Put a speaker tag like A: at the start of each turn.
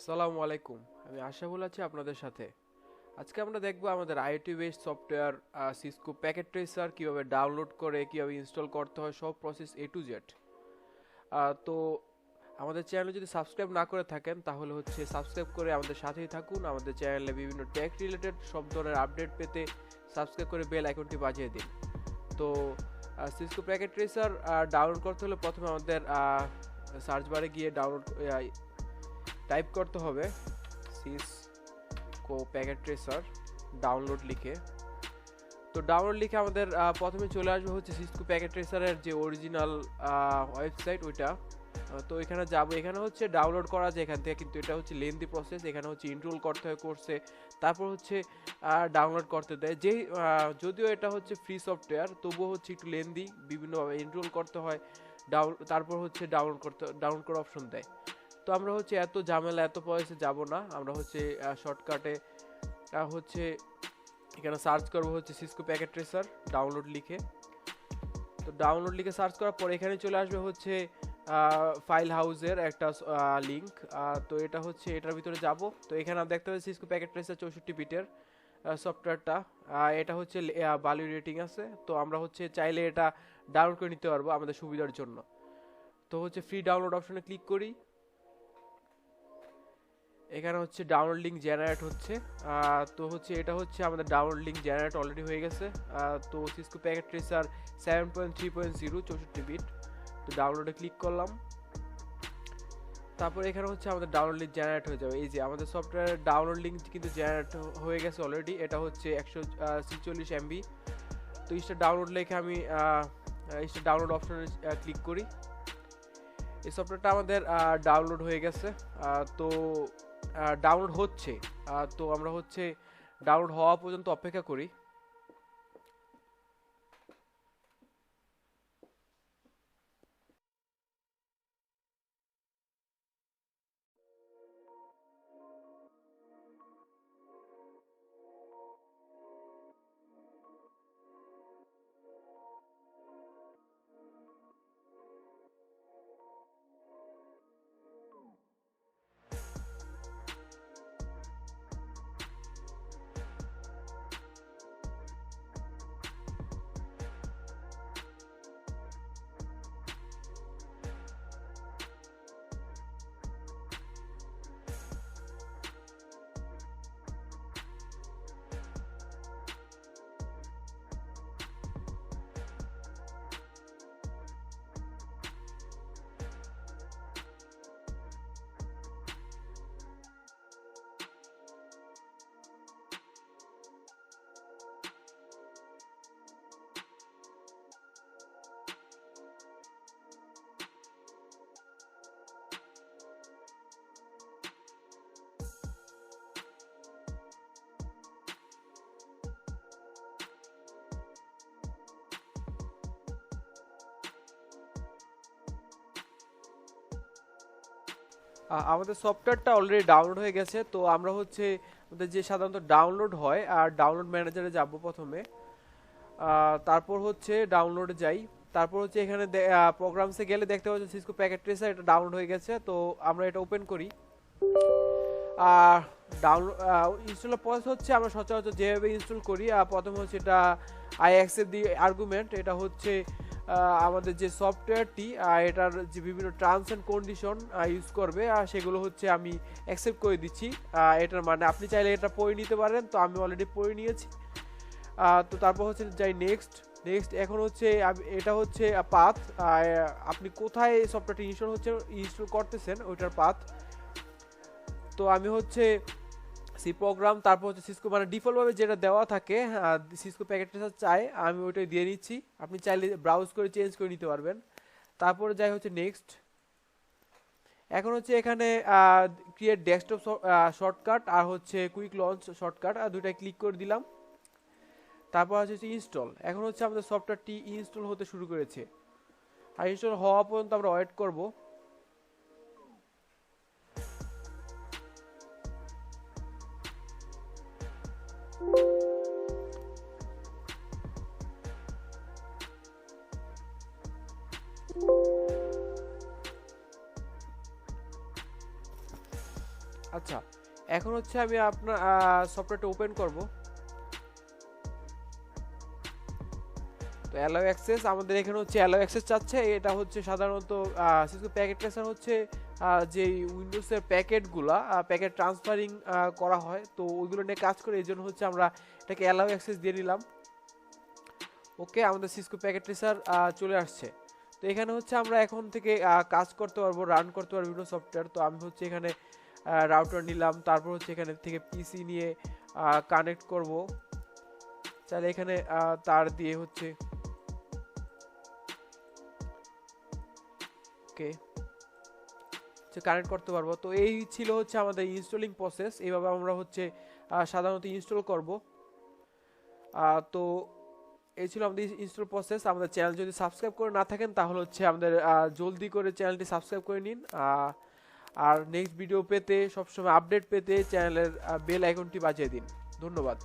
A: আসসালামু আলাইকুম। আমি আশাফুল আছি আপনাদের সাথে। আজকে আমরা দেখব আমাদের IoT based software Cisco packet tracer কিভাবে ডাউনলোড করে কিভাবে ইনস্টল করতে হয়, সব প্রসেস এ টু জেড। তো আমাদের চ্যানেলে যদি সাবস্ক্রাইব না করে থাকেন তাহলে সাবস্ক্রাইব করে আমাদের সাথেই থাকুন। আমাদের চ্যানেলে বিভিন্ন টেক রিলেটেড সব ধরনের আপডেট পেতে সাবস্ক্রাইব করে বেল আইকনটি বাজিয়ে দিন। তো সিসকো প্যাকেট ট্রেসার ডাউনলোড করতে হলে প্রথমে আমাদের সার্চ বারে গিয়ে টাইপ করতে হবে সিসকো প্যাকেট ট্রেসার ডাউনলোড লিখে। তো ডাউনলোড লিখে আমাদের প্রথমে চলে আসবে সিসকো প্যাকেট ট্রেসারের যে অরিজিনাল ওয়েবসাইট ওইটা। তো এখানে যাব, এখানে ডাউনলোড করা যায় এখান থেকে, কিন্তু এটা লেন্দি প্রসেস। এখানে ইনরোল করতে হয় কোর্সে, তারপর ডাউনলোড করতে দেয়। যদিও এটা ফ্রি সফটওয়্যার, তবুও একটু লেন্দি, বিভিন্নভাবে এনরোল করতে হয়, তারপর ডাউনলোড করার অপশন দেয়। তো আমরা এত ঝামেলা এত প্রসেসে যাব না, আমরা শর্টকাটে এখানে সার্চ করবো সিসকো প্যাকেট ট্রেসার ডাউনলোড লিখে। তো ডাউনলোড লিখে সার্চ করার পর এখানে চলে আসবে ফাইল হাউসের একটা লিঙ্ক। তো এটা এটার ভিতরে যাব। তো এখানে আমরা দেখতে পাচ্ছি সিসকো প্যাকেট ট্রেসার 64 বিটের সফটওয়্যারটা। এটা ভালো রেটিং আছে। তো আমরা চাইলে এটা ডাউনলোড করে নিতে পারবো আমাদের সুবিধার জন্য। তো ফ্রি ডাউনলোড অপশনে ক্লিক করি। এখানে ডাউনলোড লিঙ্ক জেনারেট হচ্ছে। তো এটা আমাদের ডাউনলোড লিঙ্ক জেনারেট অলরেডি হয়ে গেছে। তো সিসকো প্যাকেট ট্রেসার 7.3.0 64 বিট। তো ডাউনলোডে ক্লিক করলাম। তারপর এখানে আমাদের ডাউনলোড লিঙ্ক জেনারেট হয়ে যাবে। এই যে আমাদের সফটওয়্যারের ডাউনলোড লিঙ্ক কিন্তু জেনারেট হয়ে গেছে অলরেডি। এটা 146 MB। তো এটা ডাউনলোড লিখে আমি এটা ডাউনলোড অপশনে ক্লিক করি। এই সফটওয়্যারটা আমাদের ডাউনলোড হয়ে গেছে। তো ডাউনলোড হচ্ছে। তো আমরা ডাউনলোড হওয়া পর্যন্ত অপেক্ষা করি। আমাদের সফটওয়্যারটা অলরেডি ডাউনলোড হয়ে গেছে। তো আমরা আমাদের যে সাধারণত ডাউনলোড হয়, আর ডাউনলোড ম্যানেজারে যাব প্রথমে। তারপর ডাউনলোডে যাই। তারপর এখানে প্রোগ্রামসে গেলে দেখতে পাচ্ছি সিসকো প্যাকেট ট্রেসার এটা ডাউনলোড হয়ে গেছে। তো আমরা এটা ওপেন করি। ডাউনলোড ইনস্টলের প্রসেস আমরা সচরাচর যেভাবে ইনস্টল করি, প্রথমে এটা আই অ্যাকসেপ্ট দি আর্গুমেন্ট। এটা আমাদের যে সফটওয়্যারটি এটার যে বিভিন্ন টার্মস অ্যান্ড কন্ডিশন ইউজ করবে, সেগুলো আমি অ্যাকসেপ্ট করে দিচ্ছি। এটার মানে আপনি চাইলে এটা পড়ে নিতে পারেন। তো আমি অলরেডি পড়ে নিয়েছি। তো তারপর যাই নেক্সট। এখন এটা পাথ, আপনি কোথায় সফটওয়্যারটি ইনস্টল করতেছেন ওইটার পাথ। তো আমি সি প্রোগ্রাম, তারপর সিসকো মানে ডিফল্টভাবে যেটা দেওয়া থাকে সিসকো প্যাকেট ট্রেসার চাই, আমি ওইটাই দিয়ে নিচ্ছি। আপনি চাইলে ব্রাউজ করে চেঞ্জ করে নিতে পারবেন। তারপরে যাই নেক্সট। এখন এখানে ক্রিয়েট ডেস্কটপ শর্টকাট আর কুইক লঞ্চ শর্টকাট, আর দুইটা ক্লিক করে দিলাম। তারপর ইনস্টল। এখন আমাদের সফটওয়্যারটি ইনস্টল হতে শুরু করেছে। আর ইনস্টল হওয়া পর্যন্ত আমরা ওয়েট করব। আচ্ছা, এখন হচ্ছে আমি আপনার সফটওয়্যারটা ওপেন করব। তো অ্যালাউ অ্যাক্সেস, আমাদের এখানে হচ্ছে অ্যালাউ অ্যাক্সেস চাচ্ছে। এটা হচ্ছে সাধারণত সিসকো প্যাকেট ট্রেসার হচ্ছে যে উইন্ডোজের প্যাকেটগুলা প্যাকেট ট্রান্সফারিং করা হয়, তো ওইগুলো নিয়ে কাজ করে, এই জন্য হচ্ছে আমরা এটাকে অ্যালাউ অ্যাক্সেস দিয়ে নিলাম। ওকে, আমাদের সিসকো প্যাকেট ট্রেসার চলে আসছে। তো এখানে হচ্ছে আমরা এখন থেকে কাজ করতে পারবো, রান করতে পারবো বিভিন্ন সফটওয়্যার। তো আমি হচ্ছে এখানে রাউটার নিলাম, তারপর হচ্ছে এখানে থেকে পিসি নিয়ে কানেক্ট করব। তাহলে এখানে তার দিয়ে হচ্ছে ওকে কানেক্ট করতে পারবো। তো এই ছিল হচ্ছে আমাদের ইনস্টলিং প্রসেস। এইভাবে আমরা হচ্ছে সাধারণত ইনস্টল করব। তো এই ছিল আমাদের ইনস্টল প্রসেস। আমাদের চ্যানেল যদি সাবস্ক্রাইব করে না থাকেন তাহলে হচ্ছে আমাদের জলদি করে চ্যানেলটি সাবস্ক্রাইব করে নিন। আর নেক্সট ভিডিও পেতে, সবসময় আপডেট পেতে চ্যানেলের বেল আইকনটি বাজিয়ে দিন। ধন্যবাদ।